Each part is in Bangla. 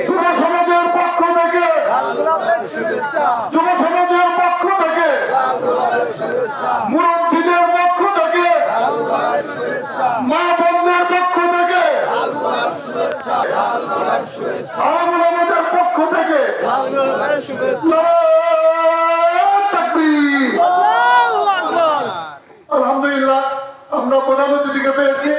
যুব সমাজের পক্ষ থেকে যুব সমাজের পক্ষ থেকে মুরব্বীদের পক্ষ থেকে মা বোনদের পক্ষ থেকে আলমদের পক্ষ থেকে আলহামদুলিল্লাহ আমরা প্রধান অতিথিকে পেয়েছি।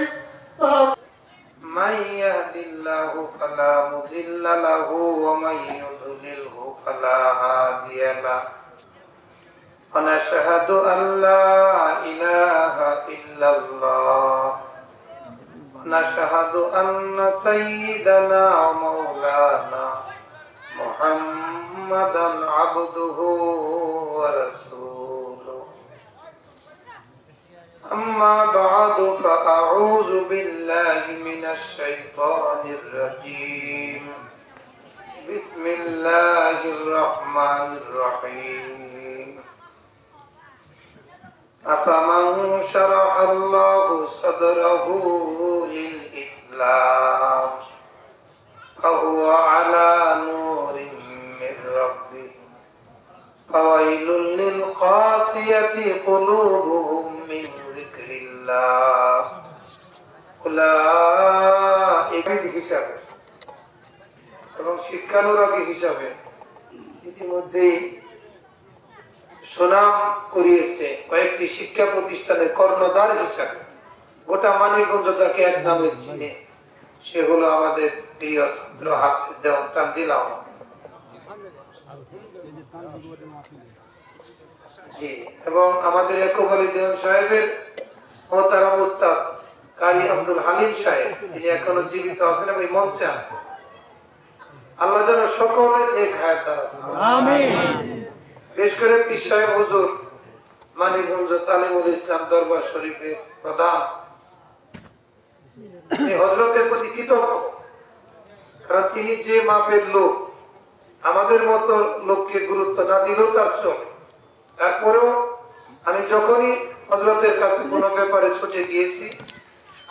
من يهد الله فلا مضل له ومن يضلله فلا هادي له ونشهد أن لا إله إلا الله ونشهد أن سيدنا ومولانا محمدا عبده ورسوله أما بعد فأعوذ بالله من الشيطان الرجيم بسم الله الرحمن الرحيم أفمن شرح الله صدره للإسلام فهو على نور من ربه فويل للقاسية قلوبهم من ذكر الله أولئك হিসাবে এবং শিক্ষানুরাগী হিসাবে ইতিমধ্যে সুনাম করিয়েছে কয়েকটি শিক্ষা প্রতিষ্ঠানের কর্ণধার হিসাবে গোটা মানিকগঞ্জ তাকে এক নামে চিনে, সে হলো আমাদের প্রিয় ছাত্র হাফেজ দেওয়ান তানজিল আহমদ। জি, এবং আমাদের একবারে দেওয়ান সাহেবের মোহতারাম উস্তাদ কারি আব্দুল হালিম সাহেব, তিনি এখনো জীবিত আছেন এবং মঞ্চে আছেন। আল্লাহ যেন সকলের নেক হায়াত দান করেন, আমিন। বিশেষ করে পীর সাহেব হুজুর মানিকগঞ্জ তালিমুল ইসলাম দরবার শরীফের প্রধান, এই হযরতের প্রতি কৃতজ্ঞ, কারণ তিনি যে মাপের লোক, আমাদের মতো লোককে গুরুত্ব না দিলেও তার চলে। তারপরেও আমি যখনই হযরতের কাছে কোনো ব্যাপারে ছুটে গিয়েছি,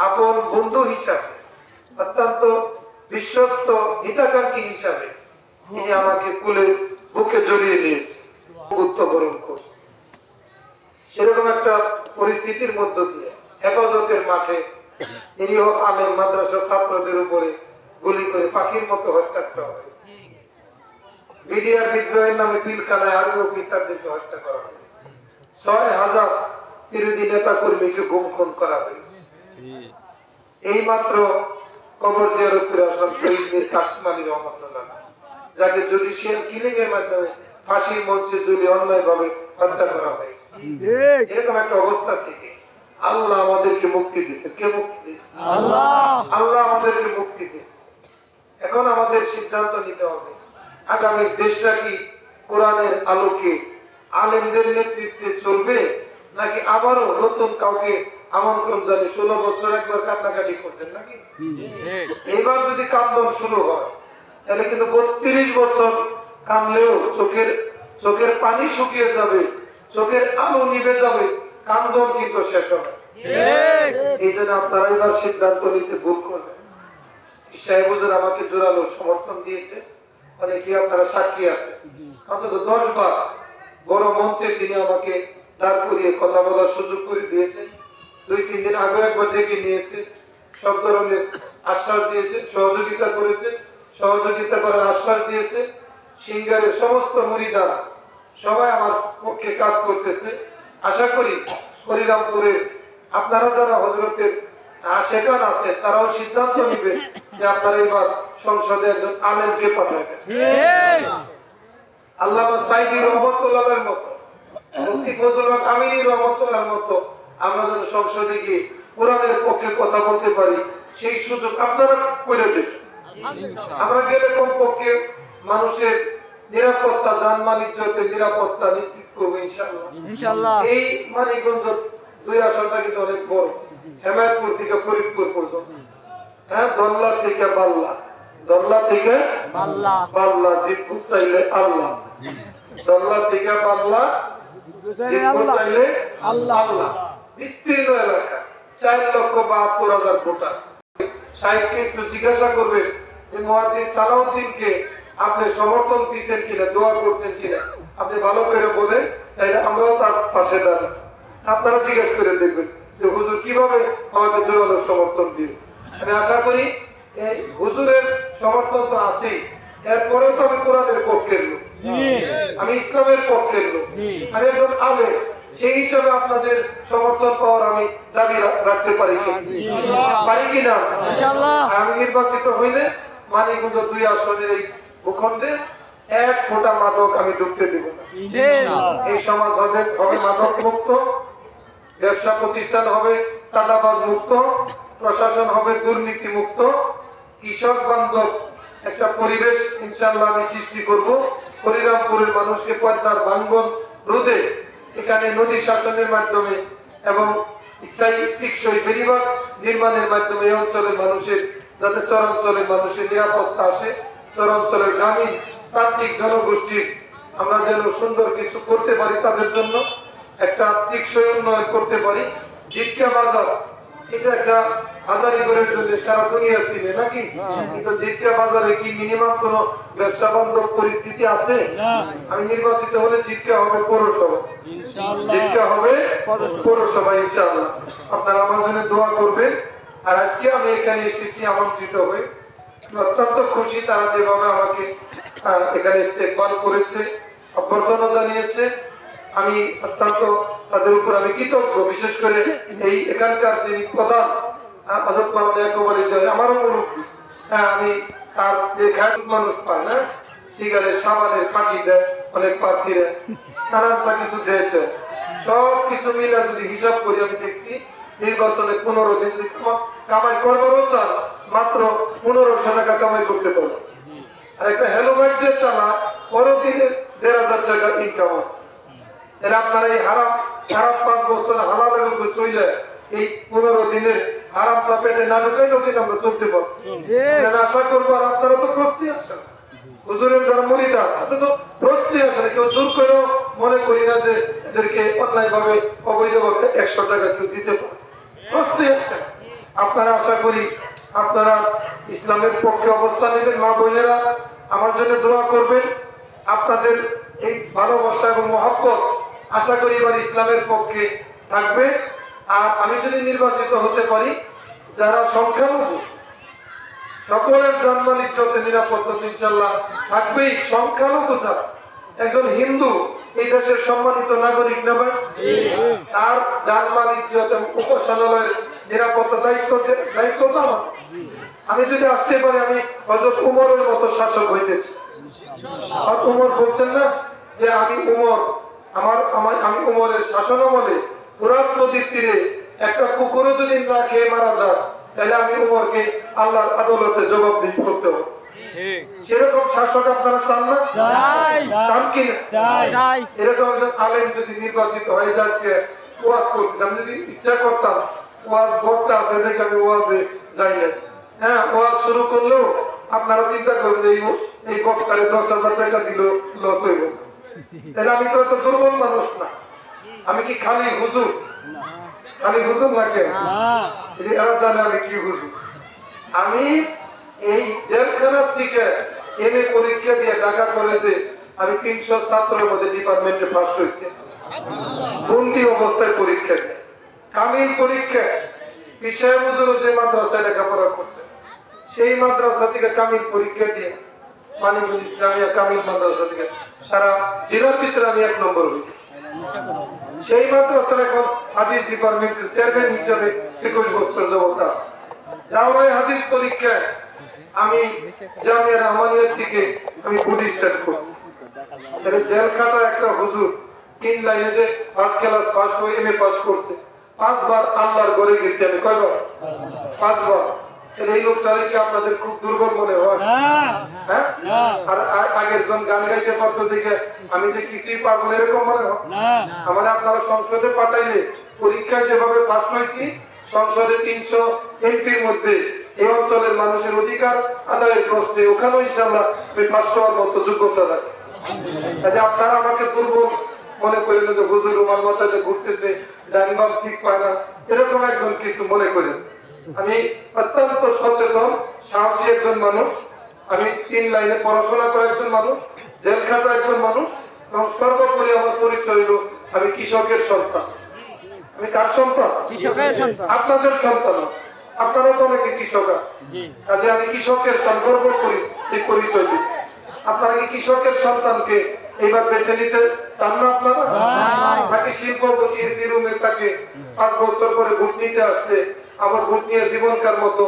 আপন বন্ধু হিসাবে, অত্যন্ত বিশ্বস্ত হিতাকাঙ্ক্ষী হিসাবে তিনি আমাকে কুলে বুকে জড়িয়ে নিয়েছে, গুরুত্ববরণ করছে। সেরকম একটা পরিস্থিতির মধ্য দিয়ে হেফাজতের মাঠে নিরীহ আলেম মাদ্রাসা ছাত্রদের উপরে গুলি করে পাখির মতো হত্যা করা হয়েছে। বিডিআর বিদ্রোহের নামে পিলখানায় আর্মি অফিসারদেরকে হত্যা করা হয়েছে। ৬,০০০ বিরোধী নেতা কর্মীকে গুম খুন করা হয়েছে। এই মাত্র কবর জিয়ারত করে আসলাম শহীদ মীর কাসেম আলী রহমাতুল্লাহ, যাকে জুডিশিয়াল কিলিং এর মাধ্যমে ফাঁসির মঞ্চে ঝুলিয়ে অন্যায়ভাবে হত্যা করা হয়েছে। এরকম একটা অবস্থা থেকে আল্লাহ আমাদেরকে মুক্তি দিয়েছে। কে মুক্তি দিয়েছে? আল্লাহ। আল্লাহ আমাদেরকে মুক্তি দিয়েছে। এখন আমাদের সিদ্ধান্ত নিতে হবে, আগামী দেশটা কি কোরআনের আলোকে আলেমদের নেতৃত্বে চলবে, নাকি আবারও নতুন কাউকে আমন্ত্রণ জানিয়ে 16 বছর একবার কান্নাকাটি করছেন নাকি? এইবার যদি কান্দন শুরু হয় তাহলে কিন্তু 32 বছর কানলেও চোখের পানি শুকিয়ে যাবে, চোখের আলো নিভে যাবে, কান্দন কিন্তু শেষ হবে। এই জন্য আপনারা এবার সিদ্ধান্ত নিতে ভুল করবেন। সাহেব হুজুর আমাকে জোরালো সমর্থন দিয়েছে, অনেকে আপনারা সাক্ষী আছে। অন্তত 10 বার বড় মঞ্চে তিনি আমাকে দাঁড় করিয়ে কথা বলার সুযোগ করে দিয়েছে। 2-3 দিন আগে একবার ডেকে নিয়েছে, সব ধরনের আশ্বাস দিয়েছে, সহযোগিতা করেছে, সহযোগিতা করার আশ্বাস দিয়েছে। সিঙ্গারের সমস্ত মুরিদান সবাই আমার পক্ষে কাজ করতেছে। আশা করি হরিরামপুরে আপনারা যারা হযরতের আশেকান আছে তারাও সিদ্ধান্ত নিবে যে আপনারা এবার সংসদে একজন আলেমকে পাঠাবেন। আল্লামা সাইদি রহমতুল্লাহর মতো, মুফতি ফজলুল হক আমিনী রহমতুল্লাহর মতো আমরা যেন সংসদে গিয়ে কোরআনের পক্ষে কথা বলতে পারি, সেই সুযোগ আপনারা করে দেবেন। আমরা গেলে কমপক্ষে মানুষের নিরাপত্তা, জানমাল ইজ্জতের নিরাপত্তা নিশ্চিত করবো ইনশাআল্লাহ। এই মানিকগঞ্জ 2 আসনটা কিন্তু অনেক বড়, হেমায়তপুর থেকে ফরিদপুর পর্যন্ত, হ্যাঁ, দল্লা থেকে বাল্লা, দল্লা থেকে বাল্লা, জিতপুর চাইলে আল্লাহ, দল্লা থেকে বাল্লা, জিতপুর চাইলে আল্লাহ। বিস্তীর্ণ এলাকা, 4,72,000 ভোটার। সাহেবকে একটু জিজ্ঞাসা করবে যে মুহাদ্দিস সালাউদ্দিনকে আপনি সমর্থন দিচ্ছেন কিনা, দোয়া করছেন কিনা আপনি ভালো করে বলেন, তাইলে আমরাও তার পাশে দাঁড়ান। আপনারা জিজ্ঞেস করে দেখবেন যে হুজুর কিভাবে আমাকে জোরালো সমর্থন দিয়েছে। আমি আশা করি এই হুজুরের সমর্থন তো আছেই, এরপরেও তো আমি কোরআনের পক্ষের লোক, আমি ইসলামের পক্ষের লোক, আমি একজন আলেম, সেই হিসাবে আপনাদের সমর্থন পাওয়ার আমি দাবি রাখতে পারি কিনা। আমি নির্বাচিত হইলে মানিকগঞ্জ 2 আসনের এই ভূখণ্ডে 1 ফোঁটা মাদক আমি ঢুকতে দেব না। এই সমাজ হবে মাদক মুক্ত, ব্যবসা প্রতিষ্ঠান হবে চাঁদাবাজ মুক্ত, প্রশাসন হবে দুর্নীতি মুক্ত, কৃষক বান্ধব একটা পরিবেশ ইনশাআল্লাহ আমি সৃষ্টি করব। হরিরামপুরের মানুষকে পদ্মার ভাঙ্গন রোধে এখানে নদী শাসনের মাধ্যমে এবং স্থায়ী টিকসই বেড়িবাঁধ নির্মাণের মাধ্যমে এই অঞ্চলের মানুষের যাতে চরাঞ্চলের মানুষের নিরাপত্তা আসে, চরাঞ্চলের গ্রামীণ প্রান্তিক জনগোষ্ঠীর আমরা যেন সুন্দর কিছু করতে পারি, তাদের জন্য একটা টিকসই উন্নয়ন করতে পারি। জিটকা বাজার এটা একটা হাজারিগড়ের জন্য সারা দুনিয়া ছিল নাকি, কিন্তু জিটকা বাজারে কি মিনিমাম কোনো ব্যবসা বান্ধব পরিস্থিতি আছে? আমি নির্বাচিত হলে জিটকা হবে পৌরসভা, জিটকা হবে পৌরসভা ইনশাআল্লাহ। আপনারা আমার জন্য দোয়া করবেন। আর আজকে আমি এখানে এসেছি আমন্ত্রিত হয়ে, অত্যন্ত খুশি তারা যেভাবে আমাকে এখানে ইস্তেকবাল করেছে, অভ্যর্থনা জানিয়েছে। আমি অত্যন্ত তাদের উপর আমি কৃতজ্ঞ। বিশেষ করে এই এখানকার যিনি প্রধান হযরত মাওলানা ইয়াকুব আলী জানি, আমারও মুরব্বী, আমি তার যে খ্যাত মানুষ পায় না, সিগারেট সাবানের ফাঁকি দেয় অনেক প্রার্থীরা, নানান কিছু দেয়, সব কিছু মিলে যদি হিসাব করি আমি দেখছি নির্বাচনে 15 দিন যদি কামাই করবারও চান মাত্র 1500 টাকা কামাই করতে পারবো। আর একটা হেলোমেট যে চালা 15 দিনে 1500 টাকা ইনকাম আছে। তাহলে আপনারা এই হারাম 5 বছর হালালের উপরে চলে এই 15 দিনের হারামটা পেটে না ঢুকে কিন্তু আমরা চলতে পারবো। আশা করবো আর আপনারা তো প্রস্তুতি আসেন, হুজুরের যারা মুরিদা আপনি তো প্রস্তুতি আসেন, কেউ জোর করেও মনে করি না যে এদেরকে অন্যায় ভাবে অবৈধভাবে 100 টাকা কেউ দিতে পারে, প্রস্তুতি আসেন। আপনারা আশা করি আপনারা ইসলামের পক্ষে অবস্থান নেবেন। মা বোনেরা আমার জন্য দোয়া করবেন। আপনাদের এই ভালোবাসা এবং মহব্বত আশা করি এবার ইসলামের পক্ষে থাকবে। আর আমি যদি নির্বাচিত হতে পারি, যারা সংখ্যালঘু সকলের জন্মাল ইজ্জতে নিরাপত্তা ইনশাআল্লাহ থাকবেই। সংখ্যালঘু যারা, একজন হিন্দু এই দেশের সম্মানিত নাগরিক নেবেন, তার জানমাল ইজ্জত এবং উপাসনালয়ের নিরাপত্তা দায়িত্ব তো আমার। আমি যদি আসতে পারি, আমি হযরত উমরের মতো শাসক হইতেছি। আর উমর বলছেন না যে আমি উমর, আমি উমরের শাসনামলে ফুরাত নদীর তীরে একটা কুকুরও যদি না খেয়ে মারা যায়, তাহলে আমি উমরকে আল্লাহর আদালতে জবাবদিহি করতে হবে। সেরকম শাসক আপনারা চান না? চান কি? এরকম একজন আলেম যদি নির্বাচিত হয়ে যাচ্ছে ওয়াজ করতে, আমি যদি ইচ্ছা করতাম ওয়াজ বক্তা আছে দেখে আমি ওয়াজে যাই না, হ্যাঁ ওয়াজ শুরু করলেও আপনারা চিন্তা করবেন এই বক্তারে 10,000 টাকা দিল লস হইব। তাহলে আমি তো এত দুর্বল মানুষ না। আমি কি খালি হুজুর? খালি হুজুর না কেন? এরা জানে আমি কি হুজুর। আমি এই জেলখানার থেকে এমএ পরীক্ষা দিয়ে ঢাকা কলেজে আমি 300 ছাত্রের মধ্যে ডিপার্টমেন্টে পাস হয়েছি। বন্দি অবস্থায় পরীক্ষা দিয়ে, কামিল পরীক্ষা, বিষয় হুজুর যে মাদ্রাসায় লেখাপড়া করছে সেই মাদ্রাসা থেকে কামিল পরীক্ষা দিয়ে মানিকগঞ্জ ইসলামিয়া কামিল মাদ্রাসা থেকে সারা জেলার ভিতরে আমি 1 নম্বর হয়েছি। সেই মাদ্রাসার এখন হাদিস ডিপার্টমেন্টের চেয়ারম্যান হিসেবে 21 বছর যাবত আছে। জাওয়াই হাদিস পরীক্ষায় আমি জামিয়া রহমানিয়ার থেকে আমি প্রতিষ্ঠান করছি। তাহলে জেলখানা একটা হুজুর 3 লাইনে যে ফার্স্ট ক্লাস পাস হয়ে এমএ পাস করছে, 5 বার আল্লাহর ঘরে গেছি আমি। কয়বার? 5 বার। এই লোকটারে কি আপনাদের খুব দুর্বল মনে হয়? হ্যাঁ, আর আগের জন গান গাইতে পারতো দেখে আমি যে কিছুই পারবো এরকম মনে হয়? আমার আপনারা সংসদে পাঠাইলে পরীক্ষায় যেভাবে পাস হয়েছি, সংসদে 300 এমপির মধ্যে এই অঞ্চলের মানুষের অধিকার আদায়ের প্রশ্নে ওখানেও ইনশাআল্লাহ পাস হওয়ার মতো যোগ্যতা রাখে। কাজে আপনারা আমাকে দুর্বল মনে করেন যে হুজুর আমার মাথায় যে ঘুরতেছে, ডাইনবাম ঠিক পায় না, এরকম একজন কিছু মনে করেন। আমি অত্যন্ত সচেতন সাহসী একজন মানুষ। আমি 3 লাইনে পড়াশোনা করে একজন মানুষ, জেল খাটা একজন মানুষ, এবং সর্বোপরি আমার পরিচয় হলো আমি কৃষকের সন্তান। আমি কার সন্তান? কৃষকের সন্তান। আপনাদের সন্তান। আপনারা তো অনেকে কৃষক আছে, কাজে আমি কৃষকের গর্ব করি এই পরিচয় দিই। আপনারা কি কৃষকের সন্তানকে এইবার বেছে নিতে চান না? আপনারা তাকে শিল্পপতি এসি রুমে তাকে 5 বছর করে ভোট নিতে আসছে, আবার ভোট নিয়ে জীবনকার মতো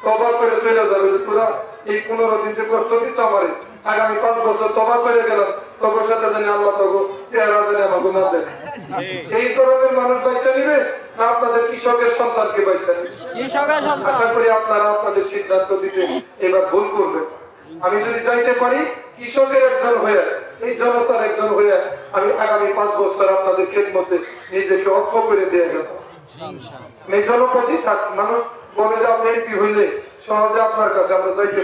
তবা করে চলে যাবে যে তোরা এই 15 দিন যে কষ্ট দিচ্ছ আমারে, আগামী 5 বছর তবা করে গেলাম, তবর সাথে জানি আল্লাহ তবু চেহারা জানি আমাকে না দেয়। এই ধরনের মানুষ বাইসা নিবে না আপনাদের কৃষকের সন্তানকে বাইসা নিবে? কৃষকের সন্তান। আশা করি আপনারা আপনাদের সিদ্ধান্ত দিতে এবার ভুল করবেন। আমি যদি চাইতে পারি কৃষকের একজন হয়ে, এই জনতার একজন হয়ে আমি আগামী 5 বছর আপনাদের খেদমতে নিজেকে অক্ষ করে দিয়ে যাব। এই জনপতি থাক, মানুষ বলে যে আপনি এমপি হইলে সহজে আপনার কাছে আমরা চাইতে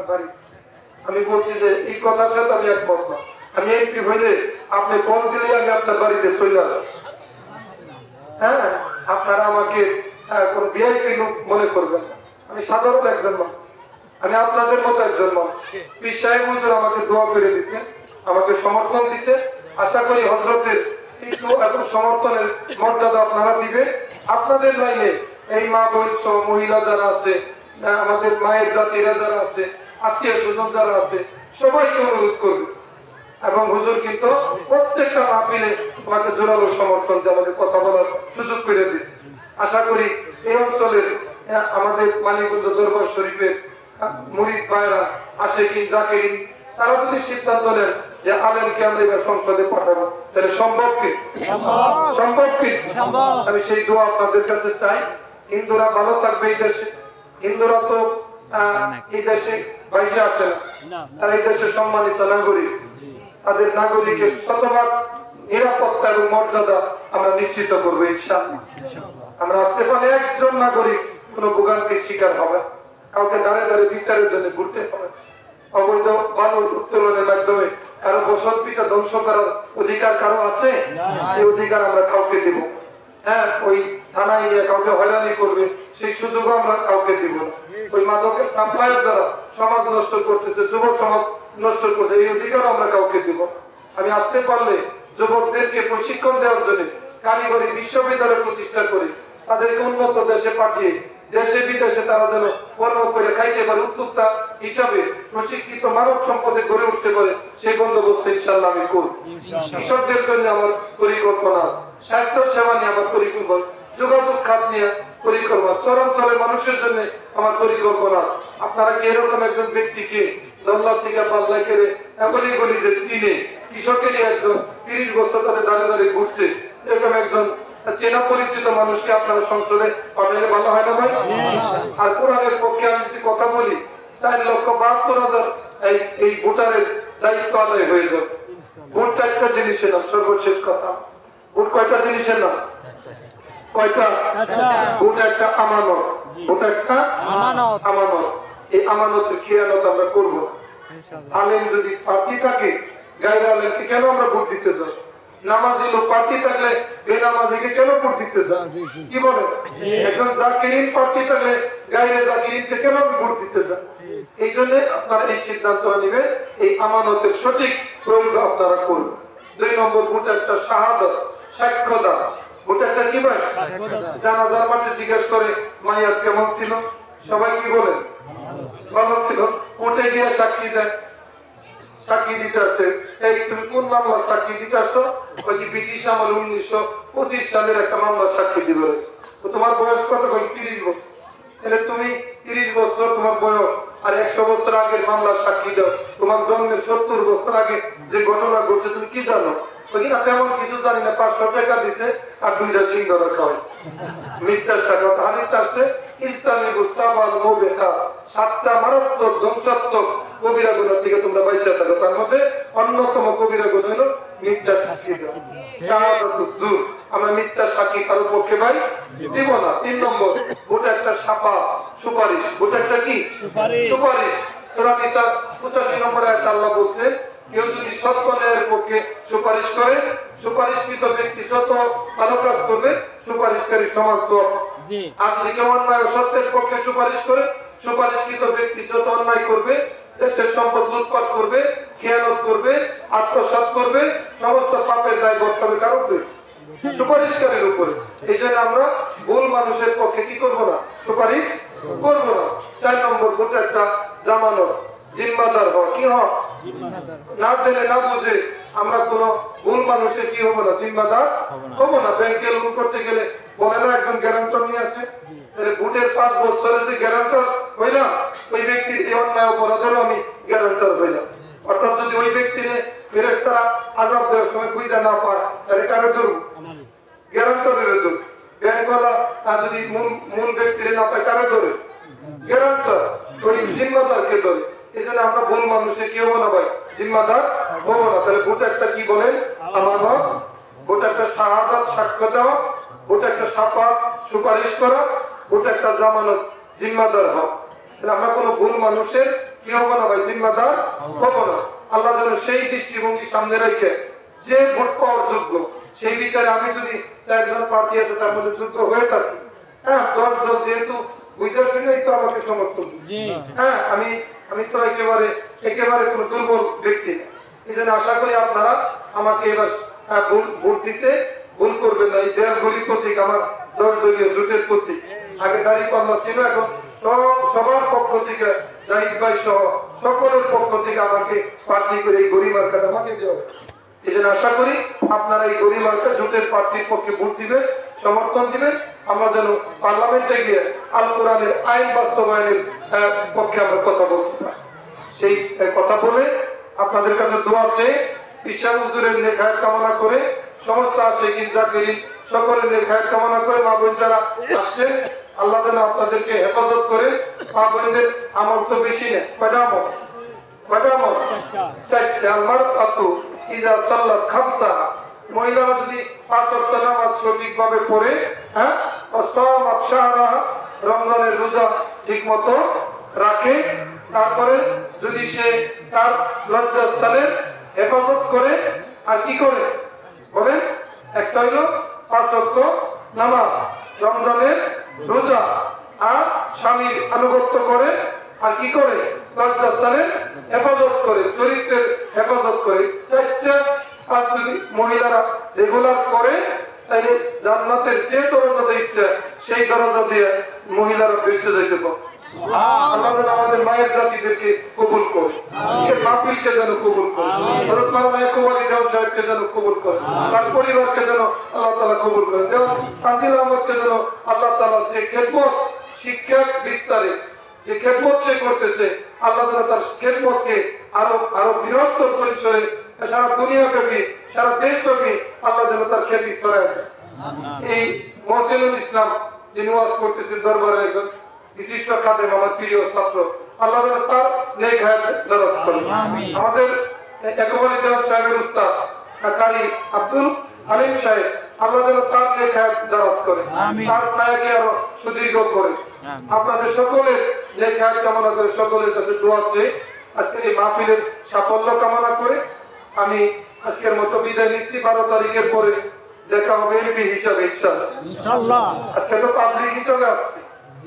পারি। আমি বলছি যে এই কথার সাথে আমি একমত না। আমি এমপি হইলে আপনি কল দিলে আমি আপনার বাড়িতে চলে আসবো। হ্যাঁ, আপনারা আমাকে কোন ভিআইপি লোক মনে করবেন না। আমি সাধারণ একজন মানুষ, আমি আপনাদের মতো একজন মানুষ। পীর সাহেব হুজুর আমাকে দোয়া করে দিছে, আমাকে সমর্থন দিছে। আশা করি হযরতের একটু এখন সমর্থনের মর্যাদা আপনারা দিবে। আপনাদের লাইনে এই মা বোন সহ মহিলা যারা আছে, আমাদের মায়ের জাতিরা যারা আছে, আত্মীয় স্বজন যারা আছে, সবাইকে অনুরোধ করবে। এবং হুজুর কিন্তু প্রত্যেকটা মাহফিলে আমাকে জোরালো সমর্থন দিয়ে আমাকে কথা বলার সুযোগ করে দিচ্ছে। আশা করি এই অঞ্চলের আমাদের মানিকগঞ্জ দরবার শরীফের মুরিদ ভাইরা, আশিকিন, জাকিরিন, তারা যদি সিদ্ধান্ত নেন যে আলেমকে আমরা এবার সংসদে পাঠাবো, তাহলে সম্ভব কি? সম্ভব কি? আমি সেই দোয়া আপনাদের কাছে চাই। হিন্দুরা ভালো থাকবে এই দেশে। হিন্দুরা তো এই দেশে বাইশে আসে না, তারা এই দেশে সম্মানিত নাগরিক। তাদের নাগরিকের শতভাগ নিরাপত্তা এবং মর্যাদা আমরা নিশ্চিত করবো ইনশাআল্লাহ। আমরা আসতে পারলে একজন নাগরিক কোন ভোগান্তির শিকার হবে, কাউকে দাঁড়ে দাঁড়ে বিচারের জন্য ঘুরতে হবে, অবৈধ বালু উত্তোলনের মাধ্যমে কারো বসত ভিটা ধ্বংস করার অধিকার কারো আছে? এই অধিকার আমরা কাউকে দিব? হ্যাঁ, ওই থানায় নিয়ে কাউকে হয়রানি করবে সেই সুযোগও আমরা কাউকে দিব না। ওই মাদকের সাপ্লায়ার দ্বারা সমাজ নষ্ট করতেছে, যুব সমাজ নষ্ট করছে, এই অধিকার আমরা কাউকে দিব। আমি আসতে পারলে যুবকদেরকে প্রশিক্ষণ দেওয়ার জন্য কারিগরি বিশ্ববিদ্যালয় প্রতিষ্ঠা করে তাদেরকে উন্নত দেশে পাঠিয়ে দেশে বিদেশে তারা যেন কর্ম করে খাইতে পারে, উদ্যোক্তা হিসাবে প্রশিক্ষিত মানব সম্পদে গড়ে উঠতে পারে, সেই বন্দোবস্ত ইনশাআল্লাহ আমি করব। কৃষকদের জন্য আমার পরিকল্পনা আছে, স্বাস্থ্য সেবা নিয়ে আমার পরিকল্পনা, যোগাযোগ খাত নিয়ে পরিকল্পনা, চরাঞ্চলের মানুষের জন্য আমার পরিকল্পনা আছে। আপনারা কি এরকম একজন ব্যক্তিকে দল্লা থেকে পাল্লা করে এমনই বলি যে চিনে কৃষকেরই একজন 30 বছর ধরে দাঁড়িয়ে দাঁড়িয়ে ঘুরছে, এরকম একজন চেনা পরিচিত মানুষকে আপনারা সংসদে পাঠালে ভালো হয় না ভাই? আর কোরআনের পক্ষে আমি যদি কথা বলি 4,72,000 এই ভোটারের দায়িত্ব আদায় হয়ে যাবে। ভোট 4টা জিনিসের নাম, সর্বশেষ কথা। ভোট কয়টা জিনিসের নাম? কয়টা? ভোট একটা আমানত, ভোট একটা আমানত। এই আমানতের খেয়ানত আমরা করবো। আলেম যদি প্রার্থী থাকে, গায়রে আলেমকে কেন আমরা ভোট দিতে যাই? নামাজি লোক প্রার্থী থাকলে বেনামাজিকে কেন ভোট দিতে চান? কি বলে? এখন জাকিরিন প্রার্থী থাকলে গায়রে জাকিরিনকে কেন ভোট দিতে চান? এই জন্য আপনারা এই সিদ্ধান্ত নেবেন, এই আমানতের সঠিক প্রয়োগ আপনারা করবেন। 2 নম্বর, ভোট একটা শাহাদাত, সাক্ষ্য দান। ভোট একটা কি ভাই? জানাজার মাঠে জিজ্ঞেস করে মাইয়াত কেমন ছিল, সবাই কি বলেন? ভালো ছিল। কোর্টে গিয়ে সাক্ষী দেয়, সাক্ষী দিতে আসছে, এই তুমি কোন মামলা সাক্ষী দিতে আসছো? ওই যে ব্রিটিশ আমল 1925 সালের একটা মামলা সাক্ষী দিবে। তো তোমার বয়স কত? 30 বছর। তাহলে তুমি 30 বছর তোমার বয়স, আর 100 বছর আগের মামলা সাক্ষী দাও। তোমার জন্মের 70 বছর আগে যে ঘটনা ঘটছে তুমি কি জানো? ওই কিনা তেমন কিছু জানি না, 500 টাকা দিছে আর 2টা সিঙ্গারা খাওয়াইছে। মিথ্যার সাক্ষাৎ হাদিস আসছে, ইসলামী গুসাবাল মুবেখা, 7টা মারাত্মক ধ্বংসাত্মক কবিরা গুনাহ থেকে তোমরা বাইচা থাকো। তার মধ্যে অন্যতম কবিরা গুনাহ হলো মিথ্যা সাক্ষী দেওয়া, শাহাদাতুজ জুর। আমরা মিথ্যা সাক্ষী কারো পক্ষে ভাই দিব না। 3 নম্বর, ভোট একটা সাফা, সুপারিশ। ভোট একটা কি? সুপারিশ। সূরা নিসা 85 নম্বর আয়াতে আল্লাহ বলছে, কেউ যদি সত্য ন্যায়ের পক্ষে সুপারিশ করে, সুপারিশকৃত ব্যক্তি যত ভালো কাজ করবে সুপারিশকারী সমান সওয়াব। আর যদি কেউ অন্যায় ও সত্যের পক্ষে সুপারিশ করে, সুপারিশকৃত ব্যক্তি যত অন্যায় করবে দেশের সম্পদ লুটপাট করবে, খেয়ানত করবে, আত্মসাৎ করবে, সমস্ত পাপের দায় বর্তাবে হবে কার উপরে? সুপারিশকারীর উপরে। এই জন্য আমরা ভুল মানুষের পক্ষে কি করবো না? সুপারিশ করবো না। 4 নম্বর ভোট একটা জামানত, জিম্মাদার হওয়া। কি হওয়া? না জেনে না বুঝে আমরা কোন ভুল মানুষের কি হবো না? জিম্মাদার হবো না। ব্যাংকে লোন করতে গেলে বলে না একজন গ্যারান্টর নিয়ে আসে, ভোটের 5 বছরে যে গ্যারান্টর হইলাম, ওই ব্যক্তির এই অন্যায় অপরাধেরও আমি গ্যারান্টর হইলাম। অর্থাৎ যদি ওই ব্যক্তির ফেরেশতারা আযাব দেওয়ার সময় খুঁজে না পায়, তাহলে কারে ধরব? গ্যারান্টরের ধরব। ব্যাংকওয়ালা যদি মূল ব্যক্তির না পায়, কারে ধরে? গ্যারান্টর। ওই জিম্মাদারকে ধরে। এই জন্য আমরা ভুল মানুষের কি হবো না ভাই? জিম্মাদার হবো না। তাহলে ভোট একটা কি বলেন? আমানত। ভোট একটা শাহাদাত, সাক্ষ্য দেওয়া। ভোট একটা শাফাত, সুপারিশ করা। ভোট একটা জামানত, জিম্মাদার হওয়া। আমরা কোনো ভুল মানুষের কি হবো না ভাই? জিম্মাদার হবো না। আল্লাহ যেন সেই দৃষ্টিভঙ্গি সামনে রেখে যে ভোট পাওয়ার যোগ্য, সেই বিচারে আমি যদি 4 জন প্রার্থী আছে তার মধ্যে যোগ্য হয়ে থাকি, হ্যাঁ 10 জন যেহেতু বুঝে শুনেই তো আমাকে সমর্থন, হ্যাঁ আমি তো একেবারে কোনো দুর্বল ব্যক্তি না। এই জন্য আশা করি আপনারা আমাকে এবার ভোট দিতে ভুল করবেন না। এই দেয়াল গরিব প্রতীক আমার 10 দলীয় জোটের প্রতীক। আগে দাঁড়িপাল্লা ছিল, এখন সবার পক্ষ থেকে, জাহিদ ভাই সহ সকলের পক্ষ থেকে আমাকে প্রার্থী করে এই গরিব মার্কাটা আমাকে দেওয়া হবে। এই জন্য আশা করি আপনারা এই গরিব মার্কা জোটের প্রার্থীর পক্ষে ভোট দিবেন, সমর্থন দিবেন। আমরা যেন পার্লামেন্টে গিয়ে আল কোরআনের আইন বাস্তবায়নের পক্ষে আমরা কথা বলতে পারি। সেই কথা বলে আপনাদের কাছে দোয়া চেয়ে ঈশা হুজুরের নেখায়েত কামনা করে, সমস্ত আশিকিন জাকিরিন সকলের নেখায়েত কামনা করে, মা বোন যারা আসছেন আল্লাহ যেন আপনাদেরকে হেফাজত করে। মা বোনদের আমল তো বেশি নেই, কয়টা আমল? চারটে। আলমার আতু ইজা সাল্লাত খামসা, মহিলারা যদি 5 ওয়াক্ত নামাজ সঠিকভাবে পড়ে, হ্যাঁ, ওয়াসামাত শাহরাহা, রমজানের রোজা ঠিকমতো রাখে, তারপরে যদি সে তার লজ্জাস্থানের হেফাজত করে, আর কি করে বলেন? একটা হইলো 5 ওয়াক্ত নামাজ, রমজানের রোজা, আর স্বামীর আনুগত্য করে, আর কি করে? লজ্জাস্থানের হেফাজত করে, চরিত্রের হেফাজত করে। 4টা কাজ যদি মহিলারা রেগুলার করে, তাহলে জান্নাতের যে দরজা দিচ্ছে সেই দরজা দিয়ে মহিলারা বেঁচে যেতে পারে। আল্লাহ যেন আমাদের মায়ের জাতিদেরকে কবুল করে, মাহফিলকে যেন কবুল করে, হযরত মাওলানা কুমারী জাম সাহেবকে যেন কবুল করে, তার পরিবারকে যেন আল্লাহ তাআলা কবুল করে। যেমন কাজী আহমদকে যেন আল্লাহ তাআলা যে খেদমত, শিক্ষা বিস্তারে যে খেদমত সে করতেছে, আল্লাহ তাআলা তার খেদমতকে আরো বৃহত্তর পরিচয়ে সারা দুনিয়াব্যাপী, সারা দেশব্যাপী আল্লাহ যেন তার খ্যাতি ছড়ায় দেয়। এই মহসিনুল ইসলাম যিনি ওয়াজ করতেছেন দরবারের একজন বিশিষ্ট খাদেম, আমার প্রিয় ছাত্র, আল্লাহ যেন তার নেক হায়াত দারাজ করেন। আমাদের একেবারে দেওয়ান সাহেবের উস্তাদ কারি আব্দুল হালিম সাহেব, আল্লাহ যেন তার নেক হায়াত দারাজ করেন, তার ছায়াকে আরো সুদীর্ঘ করে। আপনাদের সকলের নেক হায়াত কামনা করে, সকলের কাছে দোয়া চেয়ে আজকের এই মাহফিলের সাফল্য কামনা করে আমি আজকের মতো বিদায় নিচ্ছি। 12 তারিখের পরে দেখা হবে এমপি হিসাবে ইনশাআল্লাহ। আজকে তো পাবলিক হিসাবে আসছি।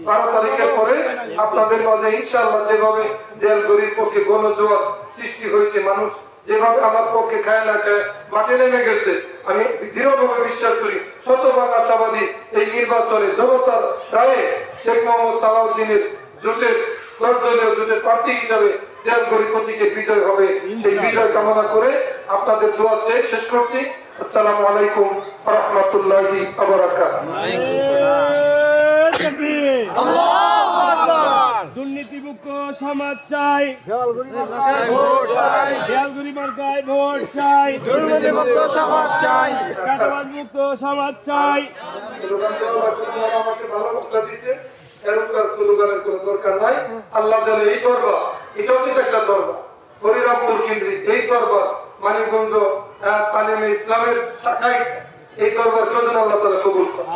12 তারিখের পরে আপনাদের মাঝে ইনশাআল্লাহ যেভাবে দেয়াল গরিব পক্ষে গণজোয়ার সৃষ্টি হয়েছে, মানুষ যেভাবে আমার পক্ষে খায় না খায় মাঠে নেমে গেছে, আমি দৃঢ়ভাবে বিশ্বাস করি শতভাগ আশাবাদী এই নির্বাচনে জনতার রায়ে শেখ মোহাম্মদ সালাউদ্দিনের জোটের দলীয় জোটের প্রার্থী হিসাবে দেয়াল গরিব প্রতীকে বিজয় হবে। সেই বিজয় কামনা করে আপনাদের দোয়া চেয়ে শেষ করছি। আসসালামু আলাইকুম ওয়া রাহমাতুল্লাহি ওয়া বারাকাতুহু। দুর্নীতিমুক্ত সমাজ চাই, দেয়ালগুড়ি মার্কায় ভোট চাই, দুর্নীতিমুক্ত সমাজ চাই, চাঁদাবাজ মুক্ত সমাজ চাই। আমাকে ভালোবাসা দিতে এরকম স্লোগানের কোনো দরকার নাই। আল্লাহ যেন এই দরবার, এটাও কিন্তু একটা দরবার, হরিরামপুর কেন্দ্রিক এই দরবার, মানিকগঞ্জ তালিমে ইসলামের শাখায় এই দরবার কেউ যেন আল্লাহ তাআলা কবুল করেন।